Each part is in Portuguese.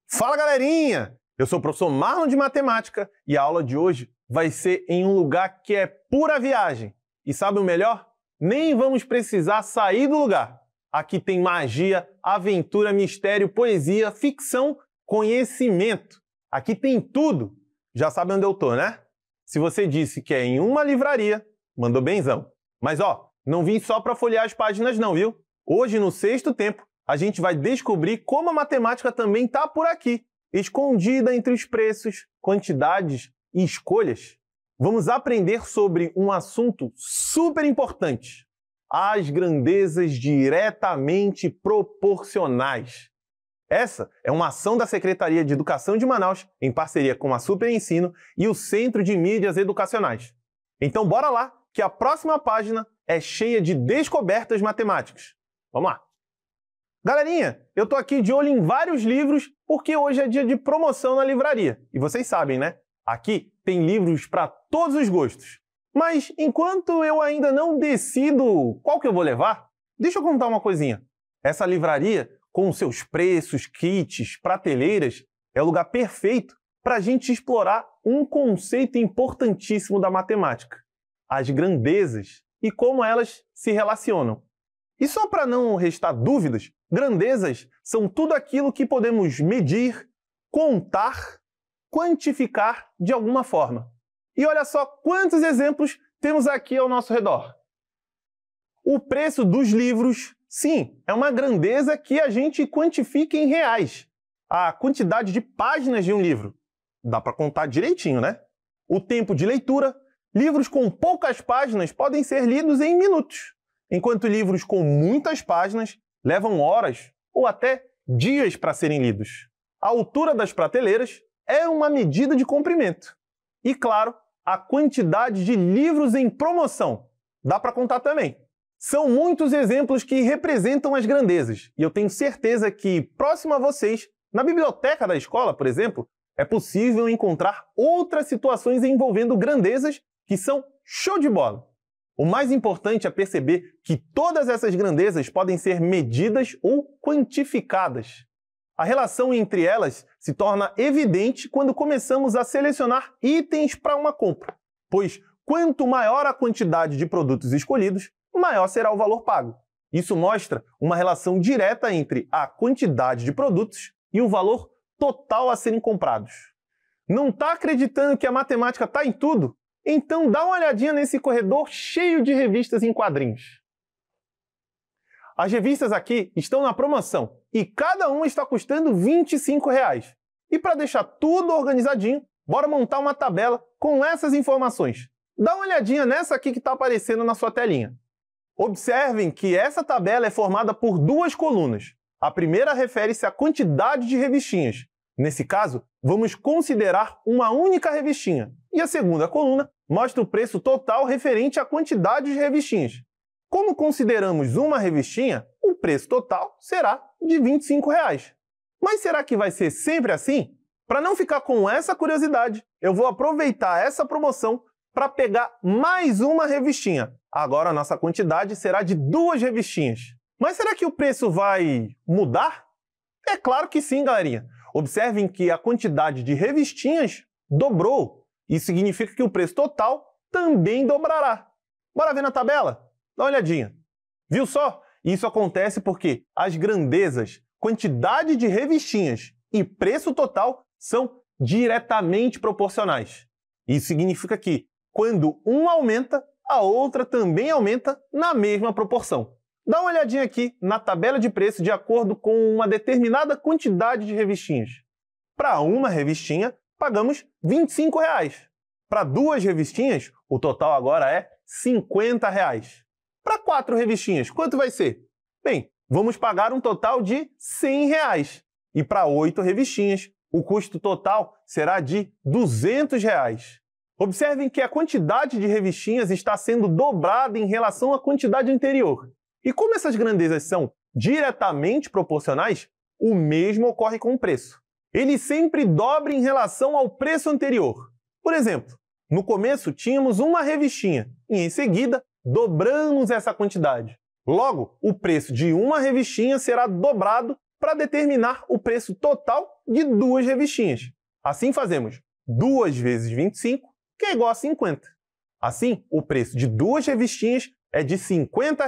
Fala, galerinha! Eu sou o professor Marlon de Matemática e a aula de hoje vai ser em um lugar que é pura viagem. E sabe o melhor? Nem vamos precisar sair do lugar. Aqui tem magia, aventura, mistério, poesia, ficção, conhecimento. Aqui tem tudo. Já sabe onde eu tô, né? Se você disse que é em uma livraria, mandou benzão. Mas não vim só para folhear as páginas não, viu? Hoje, no sexto tempo, a gente vai descobrir como a matemática também está por aqui, escondida entre os preços, quantidades e escolhas. Vamos aprender sobre um assunto super importante: as grandezas diretamente proporcionais. Essa é uma ação da Secretaria de Educação de Manaus, em parceria com a Super Ensino e o Centro de Mídias Educacionais. Então bora lá, que a próxima página é cheia de descobertas matemáticas. Vamos lá! Galerinha, eu tô aqui de olho em vários livros porque hoje é dia de promoção na livraria. E vocês sabem, né? Aqui tem livros para todos os gostos. Mas enquanto eu ainda não decido qual que eu vou levar, deixa eu contar uma coisinha. Essa livraria, com seus preços, kits, prateleiras, é o lugar perfeito para a gente explorar um conceito importantíssimo da matemática: as grandezas e como elas se relacionam. E só para não restar dúvidas, grandezas são tudo aquilo que podemos medir, contar, quantificar de alguma forma. E olha só quantos exemplos temos aqui ao nosso redor. O preço dos livros, sim, é uma grandeza que a gente quantifica em reais. A quantidade de páginas de um livro. Dá para contar direitinho, né? O tempo de leitura. Livros com poucas páginas podem ser lidos em minutos, enquanto livros com muitas páginas levam horas ou até dias para serem lidos. A altura das prateleiras é uma medida de comprimento. E, claro, a quantidade de livros em promoção. Dá para contar também. São muitos exemplos que representam as grandezas, e eu tenho certeza que, próximo a vocês, na biblioteca da escola, por exemplo, é possível encontrar outras situações envolvendo grandezas que são show de bola. O mais importante é perceber que todas essas grandezas podem ser medidas ou quantificadas. A relação entre elas se torna evidente quando começamos a selecionar itens para uma compra, pois quanto maior a quantidade de produtos escolhidos, maior será o valor pago. Isso mostra uma relação direta entre a quantidade de produtos e o valor total a serem comprados. Não está acreditando que a matemática está em tudo? Então dá uma olhadinha nesse corredor cheio de revistas em quadrinhos. As revistas aqui estão na promoção e cada uma está custando R$ 25. E para deixar tudo organizadinho, bora montar uma tabela com essas informações. Dá uma olhadinha nessa aqui que está aparecendo na sua telinha. Observem que essa tabela é formada por duas colunas. A primeira refere-se à quantidade de revistinhas. Nesse caso, vamos considerar uma única revistinha. E a segunda coluna mostra o preço total referente à quantidade de revistinhas. Como consideramos uma revistinha, o preço total será de R$ 25. Mas será que vai ser sempre assim? Para não ficar com essa curiosidade, eu vou aproveitar essa promoção para pegar mais uma revistinha. Agora a nossa quantidade será de 2 revistinhas. Mas será que o preço vai mudar? É claro que sim, galerinha. Observem que a quantidade de revistinhas dobrou. Isso significa que o preço total também dobrará. Bora ver na tabela? Dá uma olhadinha. Viu só? Isso acontece porque as grandezas, quantidade de revistinhas e preço total são diretamente proporcionais. Isso significa que, quando um aumenta, a outra também aumenta na mesma proporção. Dá uma olhadinha aqui na tabela de preço de acordo com uma determinada quantidade de revistinhas. Para uma revistinha, pagamos R$ 25. Para 2 revistinhas, o total agora é R$ 50. Para 4 revistinhas, quanto vai ser? Bem, vamos pagar um total de R$ 100. E para 8 revistinhas, o custo total será de R$ 200. Observem que a quantidade de revistinhas está sendo dobrada em relação à quantidade anterior. E como essas grandezas são diretamente proporcionais, o mesmo ocorre com o preço. Ele sempre dobra em relação ao preço anterior. Por exemplo, no começo tínhamos uma revistinha e em seguida dobramos essa quantidade. Logo, o preço de uma revistinha será dobrado para determinar o preço total de 2 revistinhas. Assim fazemos 2 vezes 25, que é igual a 50. Assim, o preço de 2 revistinhas é de R$ 50.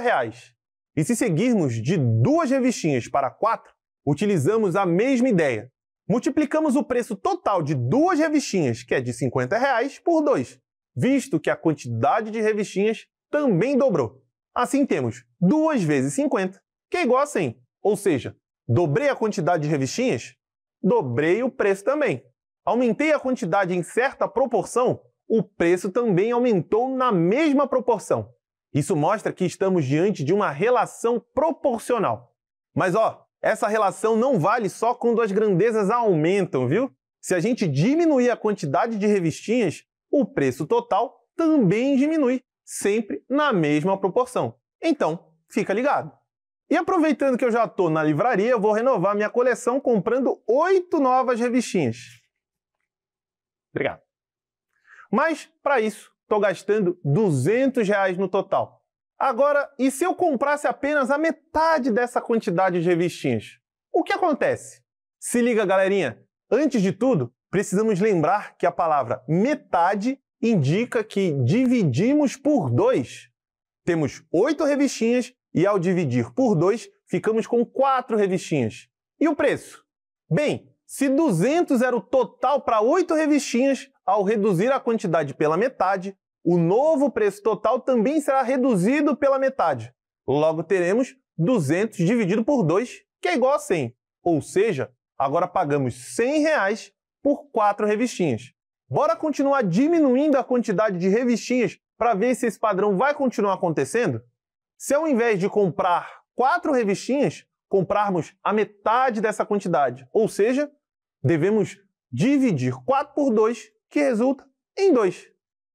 E se seguirmos de 2 revistinhas para 4, utilizamos a mesma ideia. Multiplicamos o preço total de 2 revistinhas, que é de R$ 50, por 2, visto que a quantidade de revistinhas também dobrou. Assim temos 2 vezes 50, que é igual a 100. Ou seja, dobrei a quantidade de revistinhas, dobrei o preço também. Aumentei a quantidade em certa proporção, o preço também aumentou na mesma proporção. Isso mostra que estamos diante de uma relação proporcional. Mas essa relação não vale só quando as grandezas aumentam, viu? Se a gente diminuir a quantidade de revistinhas, o preço total também diminui, sempre na mesma proporção. Então, fica ligado. E aproveitando que eu já estou na livraria, eu vou renovar minha coleção comprando 8 novas revistinhas. Obrigado. Mas, para isso, estou gastando R$ 200 no total. Agora, e se eu comprasse apenas a metade dessa quantidade de revistinhas? O que acontece? Se liga, galerinha! Antes de tudo, precisamos lembrar que a palavra metade indica que dividimos por 2. Temos 8 revistinhas e, ao dividir por 2, ficamos com 4 revistinhas. E o preço? Bem, se 200 era o total para 8 revistinhas, ao reduzir a quantidade pela metade, o novo preço total também será reduzido pela metade. Logo, teremos 200 dividido por 2, que é igual a 100. Ou seja, agora pagamos R$ 100 por 4 revistinhas. Bora continuar diminuindo a quantidade de revistinhas para ver se esse padrão vai continuar acontecendo? Se ao invés de comprar 4 revistinhas, comprarmos a metade dessa quantidade, ou seja, devemos dividir 4 por 2, que resulta em 2.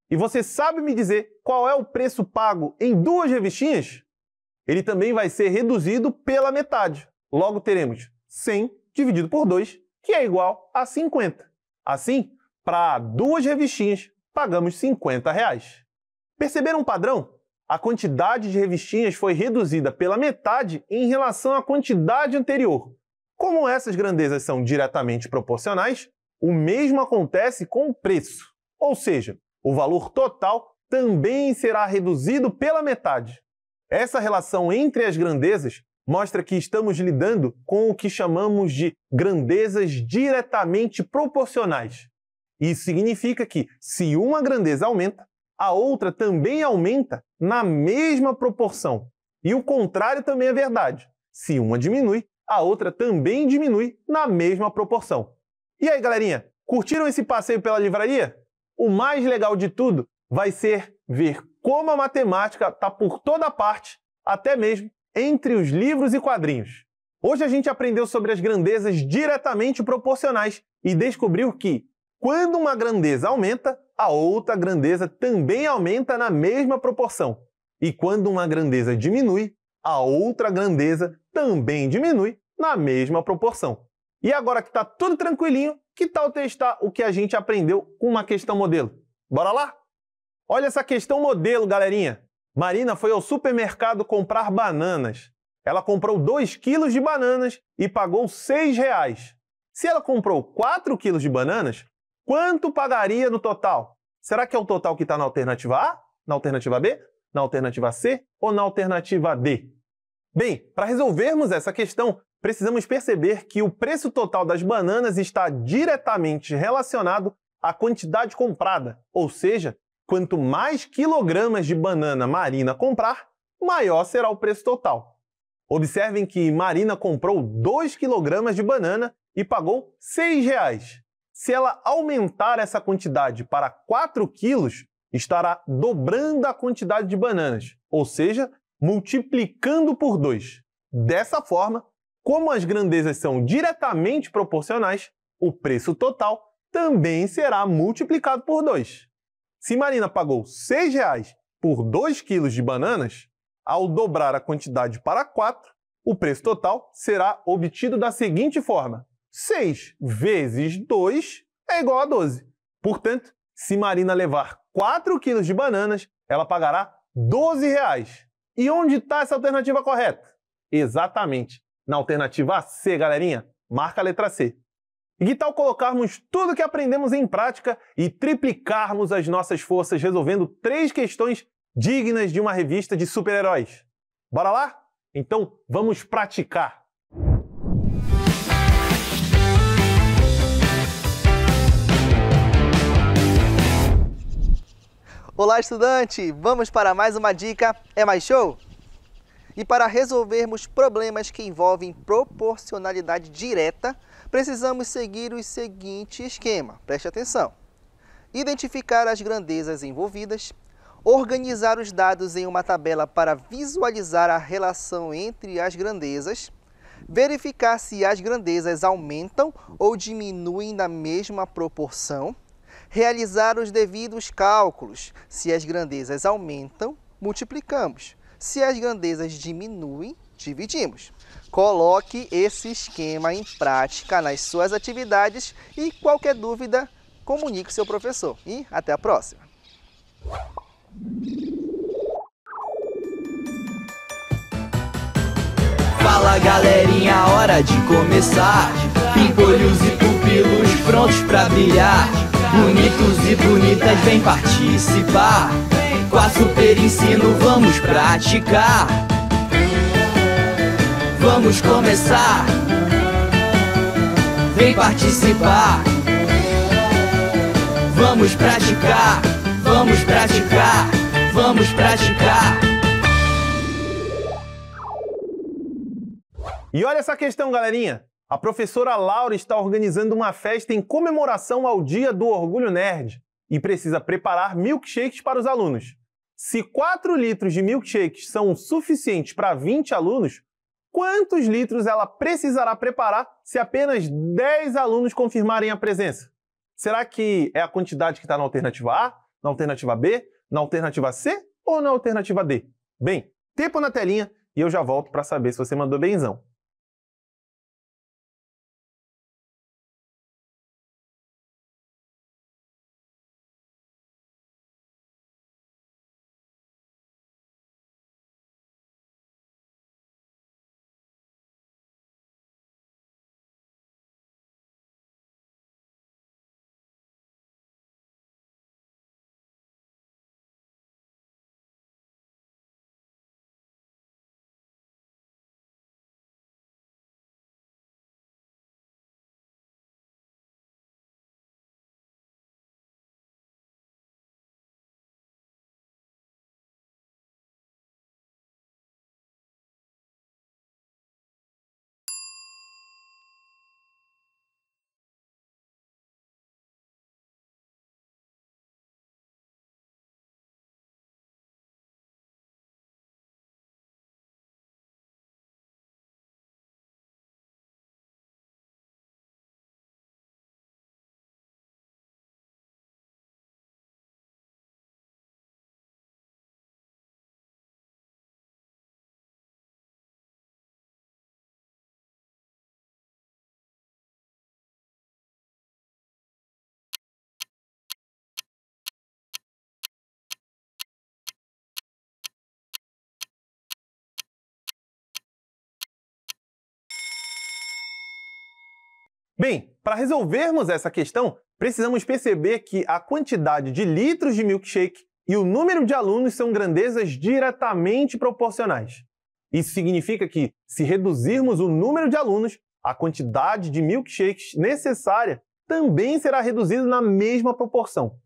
E você sabe me dizer qual é o preço pago em 2 revistinhas? Ele também vai ser reduzido pela metade. Logo, teremos 100 dividido por 2, que é igual a 50. Assim, para 2 revistinhas, pagamos R$ 50. Perceberam um padrão? A quantidade de revistinhas foi reduzida pela metade em relação à quantidade anterior. Como essas grandezas são diretamente proporcionais, o mesmo acontece com o preço. Ou seja, o valor total também será reduzido pela metade. Essa relação entre as grandezas mostra que estamos lidando com o que chamamos de grandezas diretamente proporcionais. Isso significa que, se uma grandeza aumenta, a outra também aumenta na mesma proporção. E o contrário também é verdade. Se uma diminui, a outra também diminui na mesma proporção. E aí, galerinha, curtiram esse passeio pela livraria? O mais legal de tudo vai ser ver como a matemática está por toda parte, até mesmo entre os livros e quadrinhos. Hoje a gente aprendeu sobre as grandezas diretamente proporcionais e descobriu que, quando uma grandeza aumenta, a outra grandeza também aumenta na mesma proporção. E quando uma grandeza diminui, a outra grandeza também diminui na mesma proporção. E agora que está tudo tranquilinho, que tal testar o que a gente aprendeu com uma questão modelo? Bora lá? Olha essa questão modelo, galerinha! Marina foi ao supermercado comprar bananas. Ela comprou 2 quilos de bananas e pagou R$ 6. Se ela comprou 4 quilos de bananas, quanto pagaria no total? Será que é o total que está na alternativa A, na alternativa B, na alternativa C ou na alternativa D? Bem, para resolvermos essa questão, precisamos perceber que o preço total das bananas está diretamente relacionado à quantidade comprada, ou seja, quanto mais quilogramas de banana Marina comprar, maior será o preço total. Observem que Marina comprou 2 quilogramas de banana e pagou R$ 6. Se ela aumentar essa quantidade para 4 quilos, estará dobrando a quantidade de bananas, ou seja, multiplicando por 2. Dessa forma, como as grandezas são diretamente proporcionais, o preço total também será multiplicado por 2. Se Marina pagou R$ 6 por 2 quilos de bananas, ao dobrar a quantidade para 4, o preço total será obtido da seguinte forma: 6 vezes 2 é igual a 12. Portanto, se Marina levar 4 quilos de bananas, ela pagará R$ 12. E onde está essa alternativa correta? Exatamente, Na alternativa C, galerinha, marca a letra C. E que tal colocarmos tudo que aprendemos em prática e triplicarmos as nossas forças resolvendo 3 questões dignas de uma revista de super-heróis? Bora lá? Então vamos praticar! Olá, estudante! Vamos para mais uma dica É Mais Show? E para resolvermos problemas que envolvem proporcionalidade direta, precisamos seguir o seguinte esquema. Preste atenção. Identificar as grandezas envolvidas, organizar os dados em uma tabela para visualizar a relação entre as grandezas, verificar se as grandezas aumentam ou diminuem na mesma proporção, realizar os devidos cálculos. Se as grandezas aumentam, multiplicamos. Se as grandezas diminuem, dividimos. Coloque esse esquema em prática nas suas atividades e qualquer dúvida, comunique com seu professor. E até a próxima! Fala galerinha, hora de começar. Pimpolhos e pupilos prontos pra brilhar. Bonitos e bonitas, vem participar. Com a Super Ensino vamos praticar. Vamos começar. Vem participar. Vamos praticar. Vamos praticar. Vamos praticar. E olha essa questão, galerinha! A professora Laura está organizando uma festa em comemoração ao Dia do Orgulho Nerd e precisa preparar milkshakes para os alunos. Se 4 litros de milkshakes são suficientes para 20 alunos, quantos litros ela precisará preparar se apenas 10 alunos confirmarem a presença? Será que é a quantidade que está na alternativa A, na alternativa B, na alternativa C ou na alternativa D? Bem, tempo na telinha e eu já volto para saber se você mandou benzão. Bem, para resolvermos essa questão, precisamos perceber que a quantidade de litros de milkshake e o número de alunos são grandezas diretamente proporcionais. Isso significa que, se reduzirmos o número de alunos, a quantidade de milkshakes necessária também será reduzida na mesma proporção.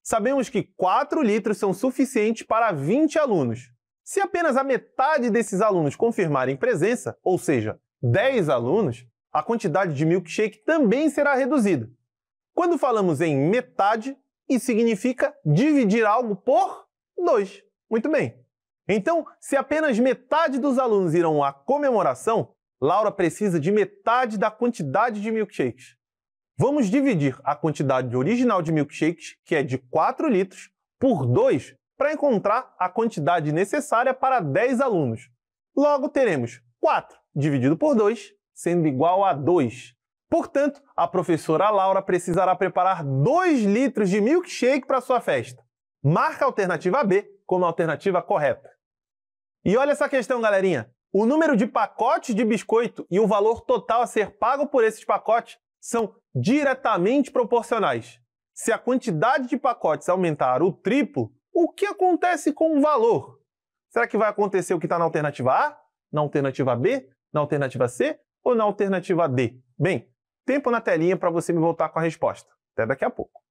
Sabemos que 4 litros são suficientes para 20 alunos. Se apenas a metade desses alunos confirmarem presença, ou seja, 10 alunos, a quantidade de milkshake também será reduzida. Quando falamos em metade, isso significa dividir algo por 2. Muito bem. Então, se apenas metade dos alunos irão à comemoração, Laura precisa de metade da quantidade de milkshakes. Vamos dividir a quantidade original de milkshakes, que é de 4 litros, por 2 para encontrar a quantidade necessária para 10 alunos. Logo, teremos 4 dividido por 2, sendo igual a 2. Portanto, a professora Laura precisará preparar 2 litros de milkshake para sua festa. Marca a alternativa B como a alternativa correta. E olha essa questão, galerinha. O número de pacotes de biscoito e o valor total a ser pago por esses pacotes são diretamente proporcionais. Se a quantidade de pacotes aumentar o triplo, o que acontece com o valor? Será que vai acontecer o que está na alternativa A, na alternativa B, na alternativa C ou na alternativa D? Bem, tempo na telinha para você me voltar com a resposta. Até daqui a pouco.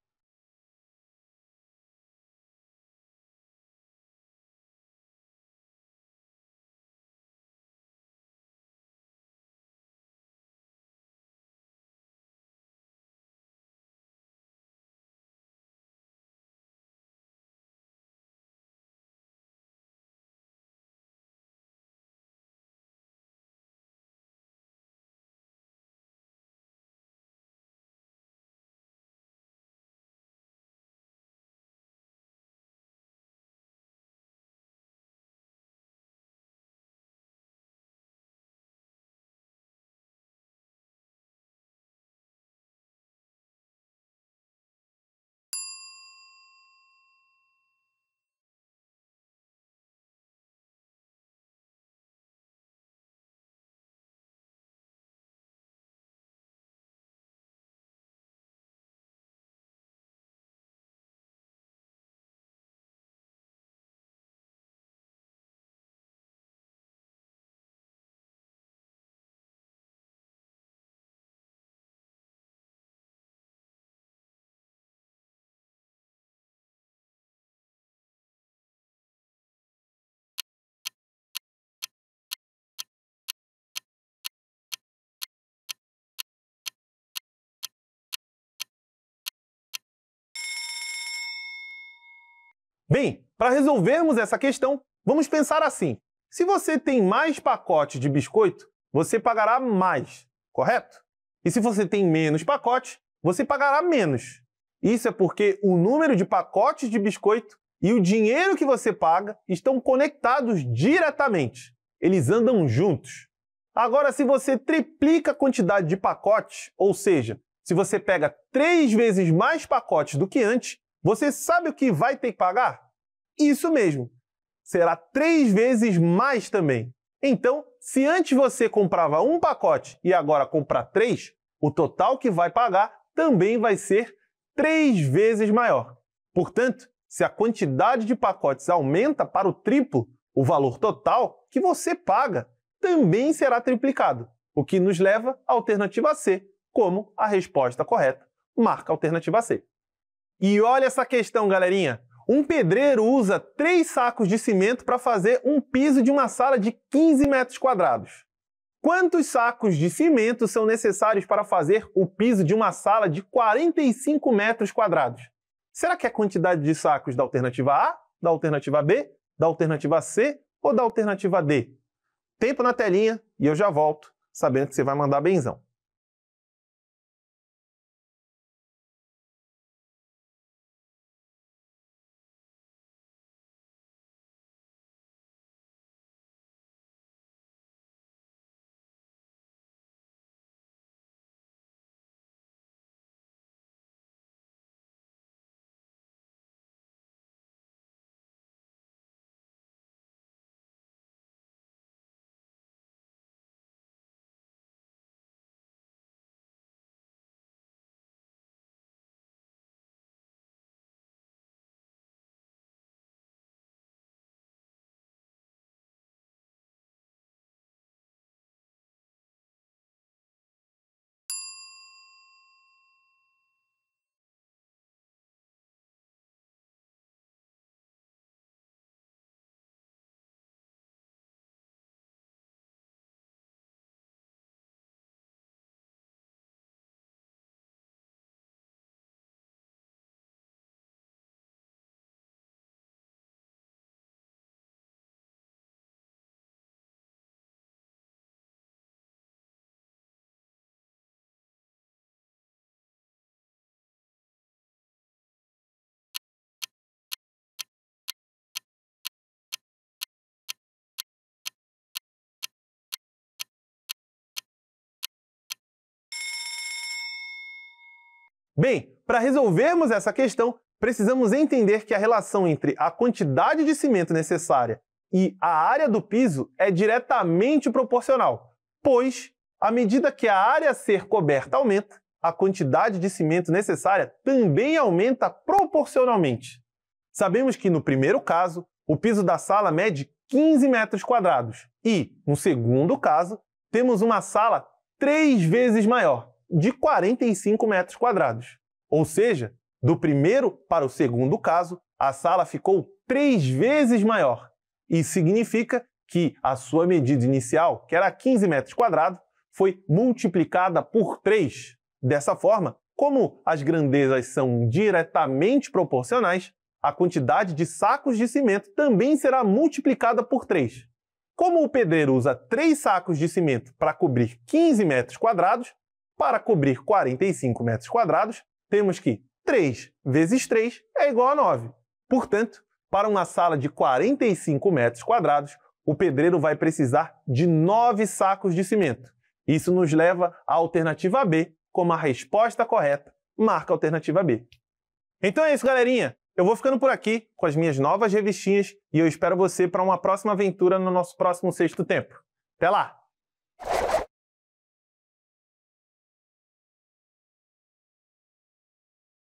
Bem, para resolvermos essa questão, vamos pensar assim. Se você tem mais pacotes de biscoito, você pagará mais, correto? E se você tem menos pacotes, você pagará menos. Isso é porque o número de pacotes de biscoito e o dinheiro que você paga estão conectados diretamente. Eles andam juntos. Agora, se você triplica a quantidade de pacotes, ou seja, se você pega 3 vezes mais pacotes do que antes, você sabe o que vai ter que pagar? Isso mesmo, será 3 vezes mais também. Então, se antes você comprava um pacote e agora comprar 3, o total que vai pagar também vai ser 3 vezes maior. Portanto, se a quantidade de pacotes aumenta para o triplo, o valor total que você paga também será triplicado, o que nos leva à alternativa C, como a resposta correta. Marca a alternativa C. E olha essa questão, galerinha. Um pedreiro usa 3 sacos de cimento para fazer um piso de uma sala de 15 metros quadrados. Quantos sacos de cimento são necessários para fazer o piso de uma sala de 45 metros quadrados? Será que é a quantidade de sacos da alternativa A, da alternativa B, da alternativa C ou da alternativa D? Tempo na telinha e eu já volto, sabendo que você vai mandar benzão. Bem, para resolvermos essa questão, precisamos entender que a relação entre a quantidade de cimento necessária e a área do piso é diretamente proporcional, pois, à medida que a área a ser coberta aumenta, a quantidade de cimento necessária também aumenta proporcionalmente. Sabemos que, no primeiro caso, o piso da sala mede 15 metros quadrados e, no segundo caso, temos uma sala 3 vezes maior, de 45 metros quadrados. Ou seja, do primeiro para o segundo caso, a sala ficou 3 vezes maior. Isso significa que a sua medida inicial, que era 15 metros quadrados, foi multiplicada por 3. Dessa forma, como as grandezas são diretamente proporcionais, a quantidade de sacos de cimento também será multiplicada por 3. Como o pedreiro usa 3 sacos de cimento para cobrir 15 metros quadrados, para cobrir 45 metros quadrados, temos que 3 vezes 3 é igual a 9. Portanto, para uma sala de 45 metros quadrados, o pedreiro vai precisar de 9 sacos de cimento. Isso nos leva à alternativa B, como a resposta correta, marca a alternativa B. Então é isso, galerinha! Eu vou ficando por aqui com as minhas novas revistinhas e eu espero você para uma próxima aventura no nosso próximo Sexto Tempo. Até lá!